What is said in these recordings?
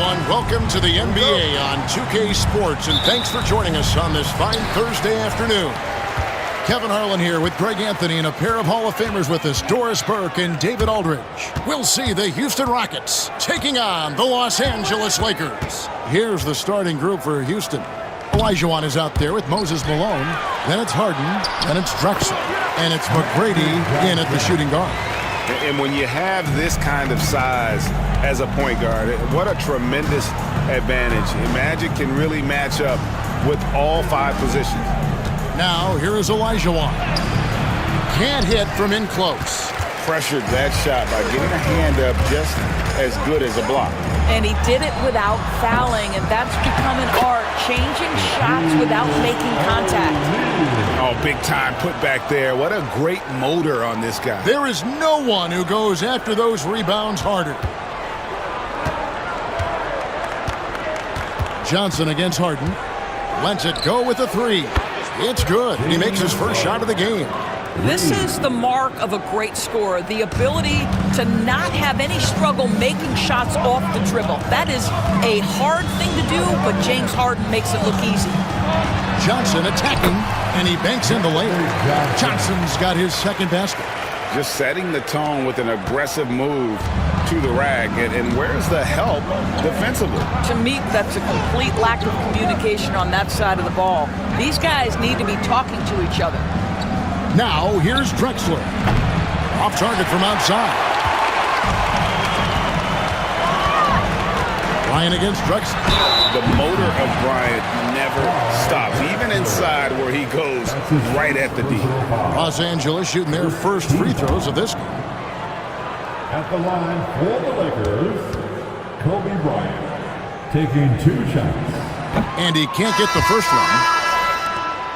everyone. Welcome to the NBA on 2K Sports, and thanks for joining us on this fine Thursday afternoon. Kevin Harlan here with Greg Anthony and a pair of Hall of Famers with us, Doris Burke and David Aldridge. We'll see the Houston Rockets taking on the Los Angeles Lakers. Here's the starting group for Houston. Olajuwon is out there with Moses Malone. Then it's Harden. Then it's Drexler. And it's McGrady in at the shooting guard. And when you have this kind of size as a point guard, what a tremendous advantage. Magic can really match up with all five positions. Now, here is Olajuwon. Can't hit from in close. Pressured that shot by getting a hand up just as good as a block. And he did it without fouling, and that's become an art, changing shots without making contact. Oh, big time put back there. What a great motor on this guy. There is no one who goes after those rebounds harder. Johnson against Harden. Lets it go with a three. It's good. He makes his first shot of the game. This is the mark of a great scorer, the ability to not have any struggle making shots off the dribble. That is a hard thing to do, but James Harden makes it look easy. Johnson attacking, and he banks in the layup. Johnson's got his second basket. Just setting the tone with an aggressive move to the rack. And where's the help defensively? To me, that's a complete lack of communication on that side of the ball. These guys need to be talking to each other. Now, here's Drexler. Off target from outside. Bryant against Drexler. The motor of Bryant never stops, even inside where he goes right at the D. Los Angeles shooting their first free throws of this game. At the line for the Lakers, Kobe Bryant taking 2 shots. And he can't get the first one.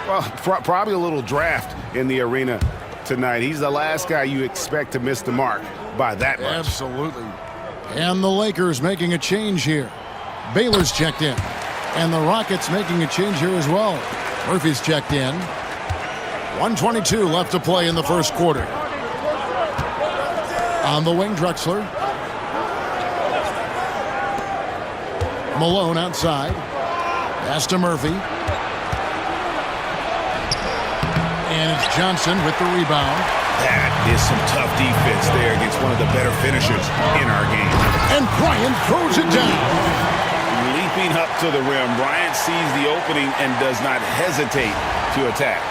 Well, probably a little draft in the arena tonight. He's the last guy you expect to miss the mark by that much. Absolutely. And the Lakers making a change here. Baylor's checked in. And the Rockets making a change here as well. Murphy's checked in. 1:22 left to play in the first quarter. On the wing, Drexler. Malone outside. Pass to Murphy. And it's Johnson with the rebound. That is some tough defense there against one of the better finishers in our game. And Bryant throws it down. Leaping up to the rim, Bryant sees the opening and does not hesitate to attack.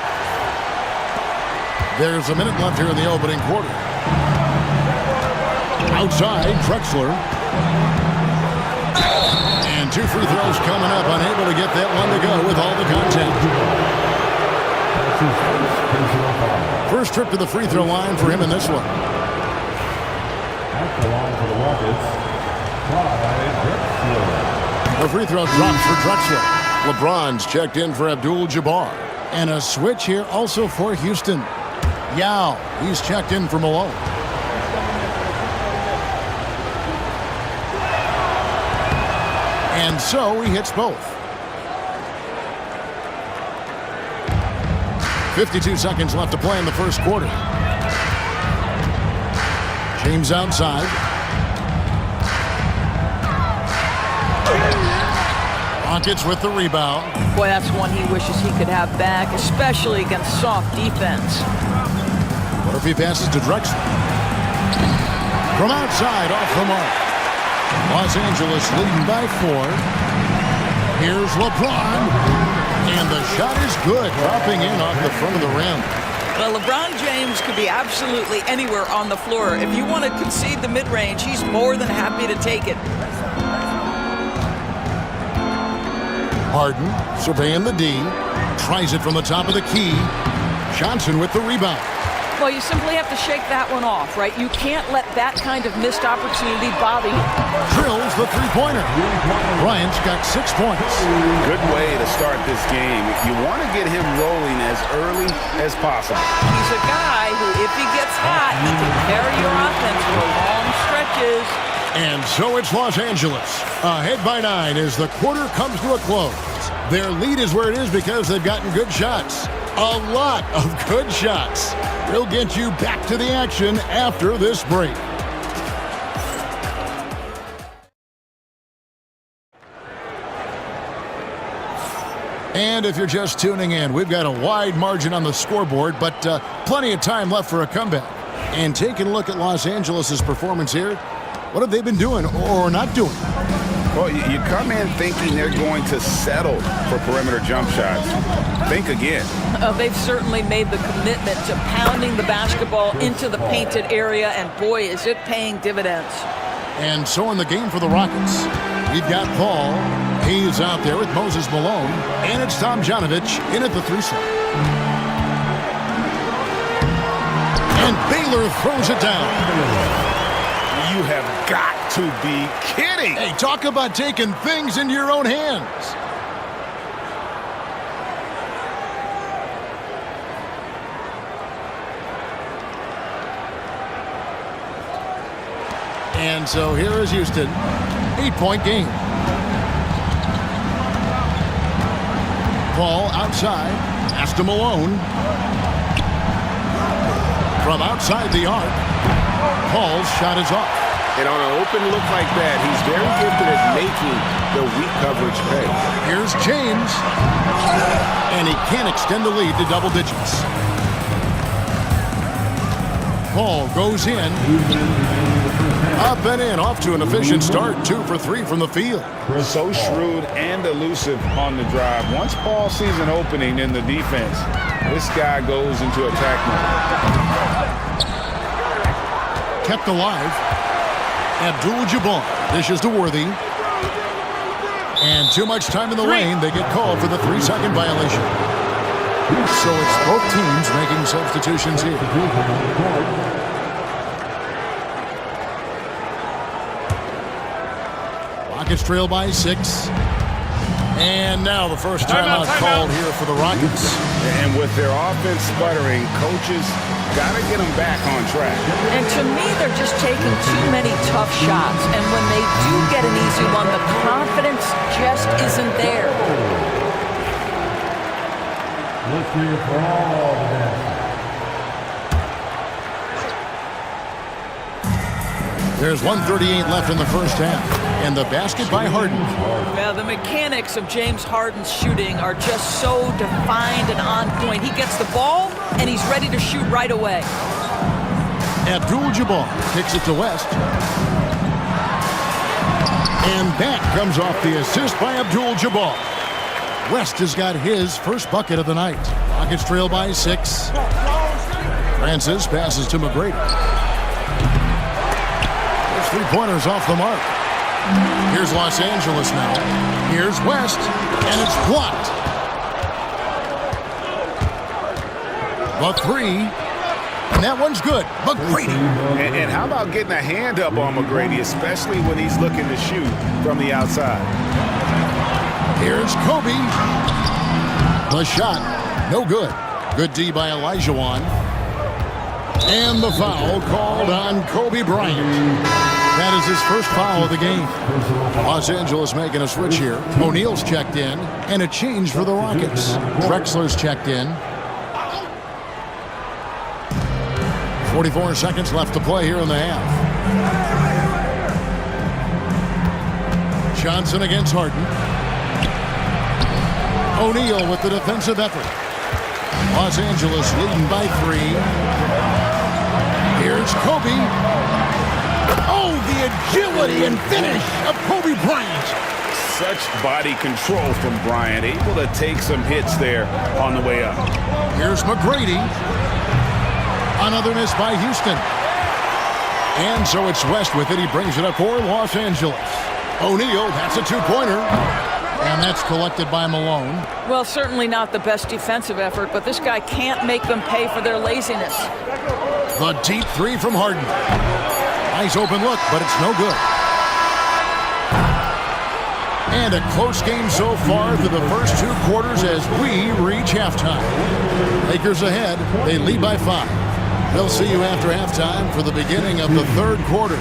There's a minute left here in the opening quarter. Outside, Drexler. And 2 free throws coming up, unable to get that one to go with all the contact. First trip to the free throw line for him in this one. At the line for the Rockets, Drexler. The free throw drops for Drexler. LeBron's checked in for Abdul-Jabbar. And a switch here also for Houston. Yao, he's checked in for Malone. And so he hits both. 52 seconds left to play in the first quarter. James outside. Rockets with the rebound. Boy, that's one he wishes he could have back, especially against soft defense. Murphy passes to Drexler. From outside, off the mark. Los Angeles leading by 4. Here's LeBron. And the shot is good, dropping in off the front of the rim. Well, LeBron James could be absolutely anywhere on the floor. If you want to concede the mid-range, he's more than happy to take it. Harden surveying the D. Tries it from the top of the key. Johnson with the rebound. Well, you simply have to shake that one off, right? You can't let that kind of missed opportunity bother you. Drills the three-pointer. Bryant's got 6 points. Good way to start this game. You want to get him rolling as early as possible. He's a guy who, if he gets hot, he can carry your offense for long stretches. And so it's Los Angeles, ahead by 9 as the quarter comes to a close. Their lead is where it is because they've gotten good shots. A lot of good shots. We'll get you back to the action after this break. And if you're just tuning in, we've got a wide margin on the scoreboard, but plenty of time left for a comeback. And taking a look at Los Angeles' performance here, what have they been doing or not doing? Well, you come in thinking they're going to settle for perimeter jump shots. Think again. They've certainly made the commitment to pounding the basketball into the painted area, and boy, is it paying dividends. And so in the game for the Rockets, we've got Paul. He's out there with Moses Malone. And it's Tom Janovich in at the 3-slot. And Baylor throws it down. You have got to be kidding. Hey, talk about taking things into your own hands. And so here is Houston. 8-point game. Ball outside. Pass to Malone. From outside the arc. Paul's shot is off. And on an open look like that, he's very gifted at making the weak coverage pay. Here's James. And he can't extend the lead to double digits. Paul goes in. Up and in, off to an efficient start. 2 for 3 from the field. So shrewd and elusive on the drive. Once Paul sees an opening in the defense, this guy goes into attack mode. Kept alive. Abdul-Jabbar dishes to Worthy. And too much time in the lane. They get called for the 3-second violation. So it's both teams making substitutions here. Rockets trail by 6. And now the first timeout called here for the Rockets. And with their offense sputtering, coaches got to get them back on track. And to me, they're just taking too many tough shots. And when they do get an easy one, the confidence just isn't there. Let's hear it for all the dancers. There's 1:38 left in the first half. And the basket by Harden. Yeah, the mechanics of James Harden's shooting are just so defined and on point. He gets the ball, and he's ready to shoot right away. Abdul-Jabbar kicks it to West. And that comes off the assist by Abdul-Jabbar. West has got his first bucket of the night. Rockets trail by 6. Francis passes to McGrady. There's 3-pointers off the mark. Here's Los Angeles now. Here's West, and it's blocked. The 3, and that one's good. McGrady. And how about getting a hand up on McGrady, especially when he's looking to shoot from the outside? Here's Kobe. The shot, no good. Good D by Elijah. And the foul called on Kobe Bryant. That is his first foul of the game. Los Angeles making a switch here. O'Neal's checked in, and a change for the Rockets. Drexler's checked in. 44 seconds left to play here in the half. Johnson against Harden. O'Neal with the defensive effort. Los Angeles leading by 3. Here's Kobe. Oh, the agility and finish of Kobe Bryant. Such body control from Bryant, able to take some hits there on the way up. Here's McGrady. Another miss by Houston. And so it's West with it. He brings it up for Los Angeles. O'Neal, that's a 2-pointer. And that's collected by Malone. Well, certainly not the best defensive effort, but this guy can't make them pay for their laziness. The deep 3 from Harden. Nice open look, but it's no good. And a close game so far through the first 2 quarters as we reach halftime. Lakers ahead. They lead by 5. They'll see you after halftime for the beginning of the 3rd quarter.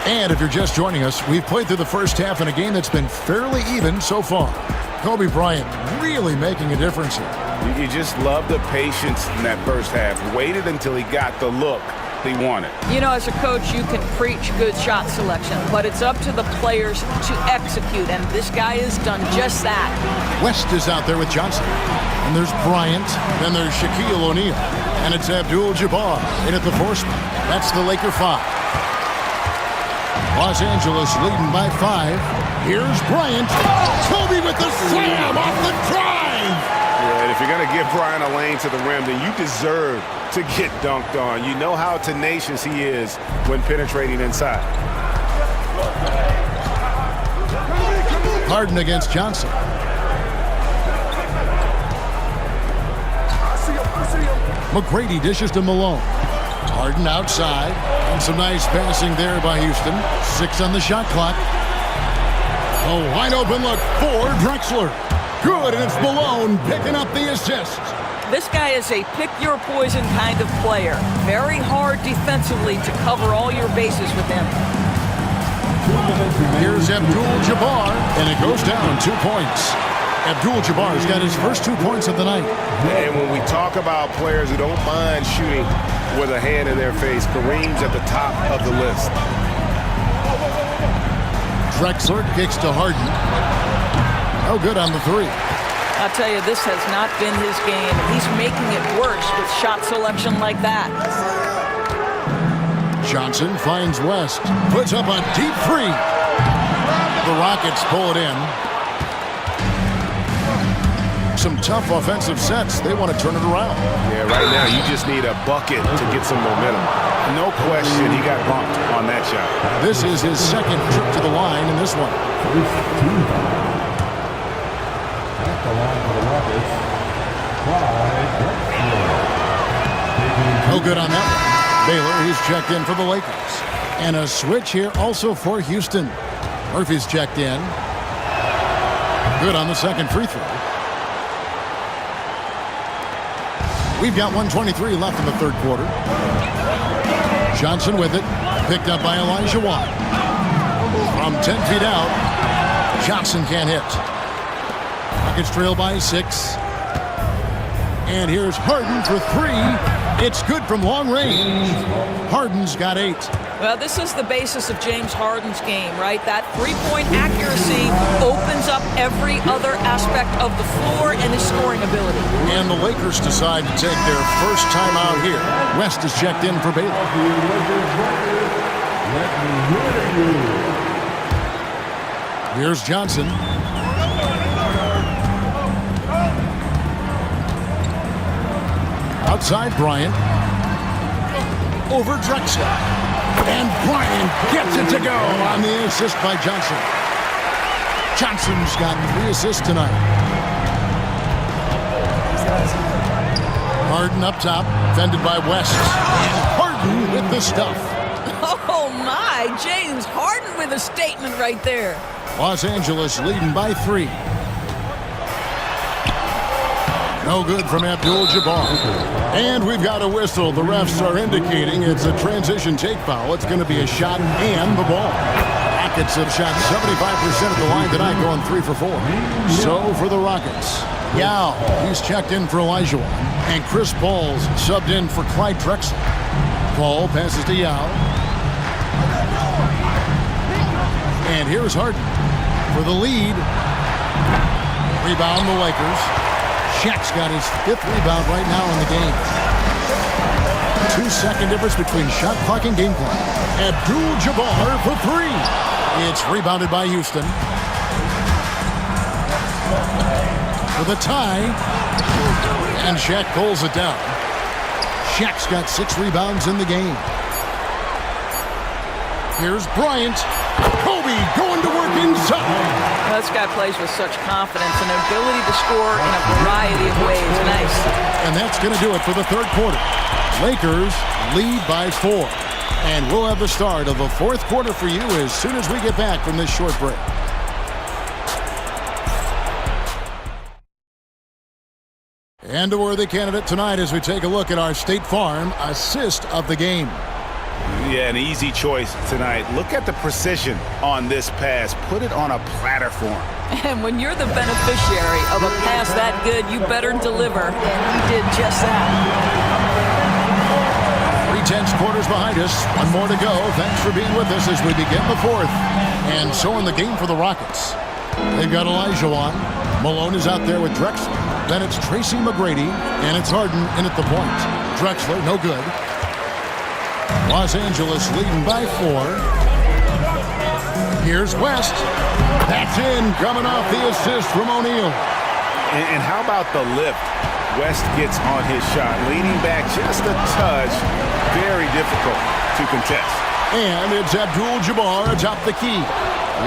And if you're just joining us, we've played through the first half in a game that's been fairly even so far. Kobe Bryant really making a difference here. You just love the patience in that first half. Waited until he got the look he wanted. You know, as a coach, you can preach good shot selection, but it's up to the players to execute, and this guy has done just that. West is out there with Johnson. And there's Bryant. Then there's Shaquille O'Neal. And it's Abdul-Jabbar in at the fourth spot. That's the Laker 5. Los Angeles leading by 5. Here's Bryant. Kobe with the slam off the drive. Yeah, and if you're going to give Bryant a lane to the rim, then you deserve to get dunked on. You know how tenacious he is when penetrating inside. Harden against Johnson. McGrady dishes to Malone. Harden outside. And some nice passing there by Houston. 6 on the shot clock. A wide open look for Drexler. Good, and it's Malone picking up the assist. This guy is a pick-your-poison kind of player. Very hard defensively to cover all your bases with him. Here's Abdul-Jabbar, and it goes down 2 points. Abdul-Jabbar's got his first 2 points of the night. And when we talk about players who don't mind shooting with a hand in their face, Kareem's at the top of the list. Drexler kicks to Harden. No good on the 3. I'll tell you, this has not been his game. He's making it worse with shot selection like that. Johnson finds West. Puts up a deep 3. The Rockets pull it in. Some tough offensive sets. They want to turn it around. Yeah, right now you just need a bucket to get some momentum. No question he got bumped on that shot. This is his second trip to the line in this one. At the line for the Rockets, No good on that one. Baylor, he's checked in for the Lakers. And a switch here also for Houston. Murphy's checked in. Good on the second free throw. We've got 1:23 left in the third quarter. Johnson with it. Picked up by Elijah Watt. From 10 feet out, Johnson can't hit. Rockets trail by 6. And here's Harden for 3. It's good from long range. Harden's got 8. Well, this is the basis of James Harden's game, right? That three-point accuracy opens up every other aspect of the floor and his scoring ability. And the Lakers decide to take their first time out here. West is checked in for Baylor. Here's Johnson. Outside Bryant. Over Drexler. And Bryant gets it to go on the assist by Johnson. Johnson's got 3 assists tonight. Harden up top, defended by West. And Harden with the stuff. Oh, my. James Harden with a statement right there. Los Angeles leading by 3. No good from Abdul-Jabbar. And we've got a whistle. The refs are indicating it's a transition take foul. It's going to be a shot and the ball. Rockets have shot 75% at the line tonight, going 3 for 4. So for the Rockets, Yao, he's checked in for Elijah Watt. And Chris Paul's subbed in for Clyde Drexler. Paul passes to Yao. And here's Harden for the lead. Rebound the Lakers. Shaq's got his 5th rebound right now in the game. 2-second difference between shot clock and game clock. Abdul-Jabbar for 3. It's rebounded by Houston. For the tie. And Shaq pulls it down. Shaq's got 6 rebounds in the game. Here's Bryant. Kobe going to work inside. This guy plays with such confidence and ability to score in a variety of ways. Nice. And that's going to do it for the third quarter. Lakers lead by 4. And we'll have the start of the fourth quarter for you as soon as we get back from this short break. And a worthy candidate tonight as we take a look at our State Farm assist of the game. Yeah, an easy choice tonight. Look at the precision on this pass. Put it on a platter for him. And when you're the beneficiary of a pass that good, you better deliver. And he did just that. 3/10 quarters behind us. One more to go. Thanks for being with us as we begin the fourth. And so in the game for the Rockets. They've got Elijah on. Malone is out there with Drexler. Then it's Tracy McGrady, and it's Harden in at the point. Drexler, no good. Los Angeles leading by 4. Here's West. That's in, coming off the assist from O'Neal. And how about the lift? West gets on his shot, leaning back just a touch. Very difficult to contest. And it's Abdul-Jabbar atop the key.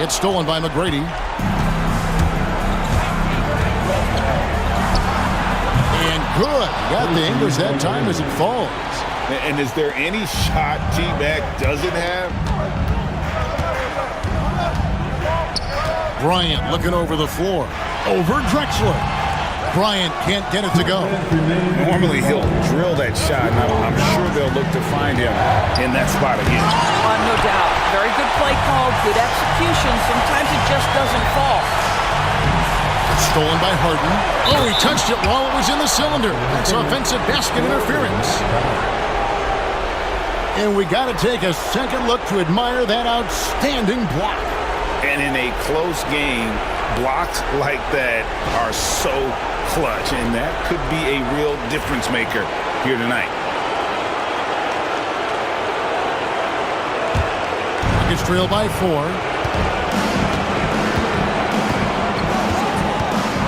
It's stolen by McGrady. And good. Got the English that time as it falls. And is there any shot T-Mac doesn't have? Bryant looking over the floor. Over Drexler. Bryant can't get it to go. Normally he'll drill that shot, and I'm sure they'll look to find him in that spot again. No doubt. Very good play call, good execution. Sometimes it just doesn't fall. Stolen by Harden. Oh, he touched it while it was in the cylinder. That's offensive basket interference. And we got to take a second look to admire that outstanding block. And in a close game, blocks like that are so clutch, and that could be a real difference maker here tonight. It's trailed by 4.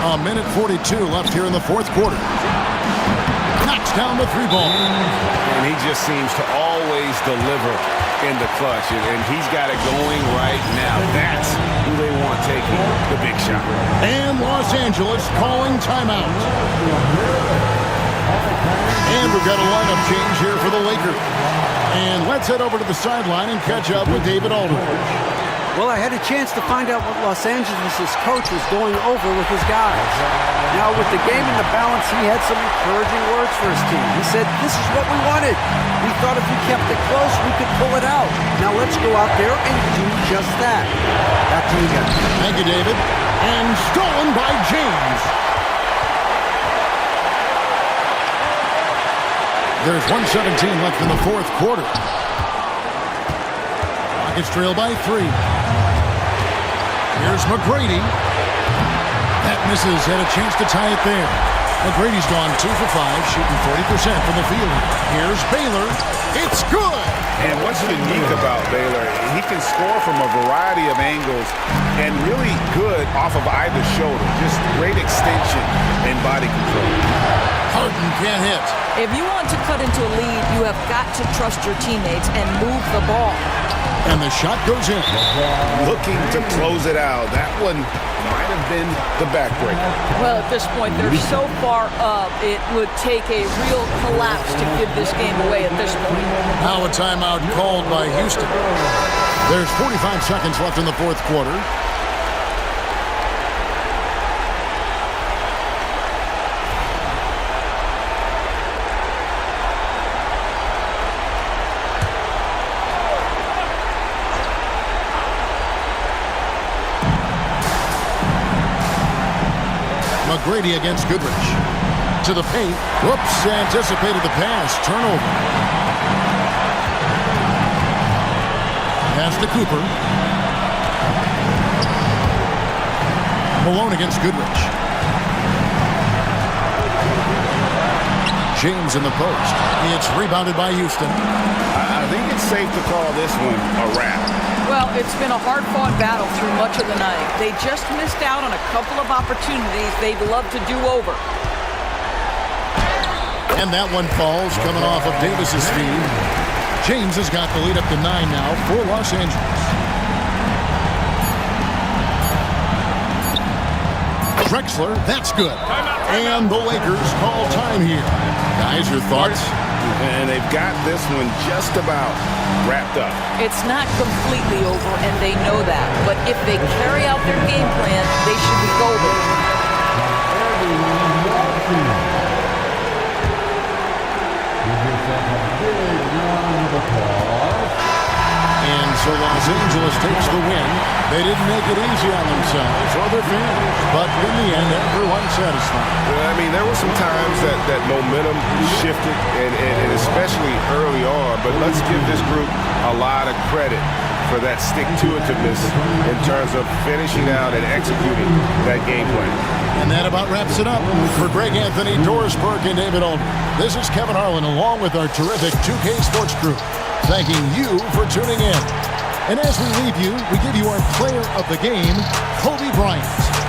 A minute 42 left here in the fourth quarter. Knocks down the 3-ball. And he just seems to always deliver in the clutch, and he's got it going right now. That's who they want taking the big shot. And Los Angeles calling timeout. And we've got a lineup change here for the Lakers. And let's head over to the sideline and catch up with David Aldridge. Well, I had a chance to find out what Los Angeles' coach was going over with his guys. Now, with the game in the balance, he had some encouraging words for his team. He said, this is what we wanted. We thought if we kept it close, we could pull it out. Now, let's go out there and do just that. Back to you guys. Thank you, David. And stolen by James. There's 1:17 left in the fourth quarter. Rockets trail by 3. Here's McGrady. That misses. Had a chance to tie it there. McGrady's gone 2 for 5, shooting 40% from the field. Here's Baylor. It's good. And what's unique about Baylor, he can score from a variety of angles and really good off of either shoulder. Just great extension and body control. Harden can't hit. If you want to cut into a lead, you have got to trust your teammates and move the ball. And the shot goes in. Looking to close it out. That one might have been the backbreaker. Well, at this point, they're so far up, it would take a real collapse to give this game away at this point. Now a timeout called by Houston. There's 45 seconds left in the fourth quarter. McGrady against Goodrich. To the paint. Whoops, anticipated the pass. Turnover. Pass to Cooper. Malone against Goodrich. James in the post. It's rebounded by Houston. I think it's safe to call this one a wrap. Well, it's been a hard-fought battle through much of the night. They just missed out on a couple of opportunities they'd love to do over. And that one falls, coming off of Davis's feed. James has got the lead up to 9 now for Los Angeles. Drexler, that's good. And the Lakers call time here. Guys, your thoughts? And they've got this one just about wrapped up. It's not completely over, and they know that. But if they carry out their game plan, they should be golden. Here's your And so Los Angeles takes the win. They didn't make it easy on themselves or their fans, but in the end, everyone's satisfied. Well, I mean, there were some times that momentum shifted, and especially early on, but let's give this group a lot of credit for that stick-to-itiveness in terms of finishing out and executing that game plan. And that about wraps it up. For Greg Anthony, Doris Burke, and David Olin, this is Kevin Harlan along with our terrific 2K Sports crew, thanking you for tuning in. And as we leave you, we give you our player of the game, Kobe Bryant.